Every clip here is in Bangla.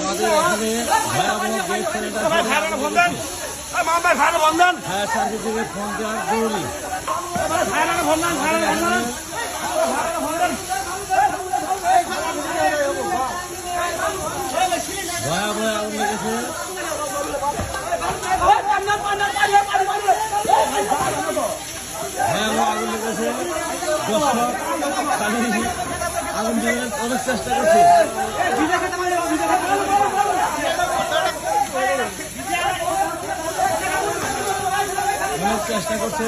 আমাদের এখানে ভয়াবহ গ্যাস সিলিন্ডার ফায়ার সার্ভিস থেকে ফোন দেওয়া জরুরি। ভয়াবহ আগুন লেগেছে। ভয়াবহ আগুন লেগেছে। দর্শক আগুন দেওয়ার অনেক চেষ্টা করছে। অনেক চেষ্টা করছে।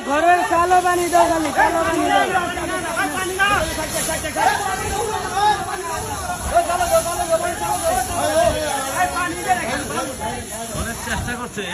ঘরের কালো পানি দাও, কালো পানি দাও। অনেক চেষ্টা করছে।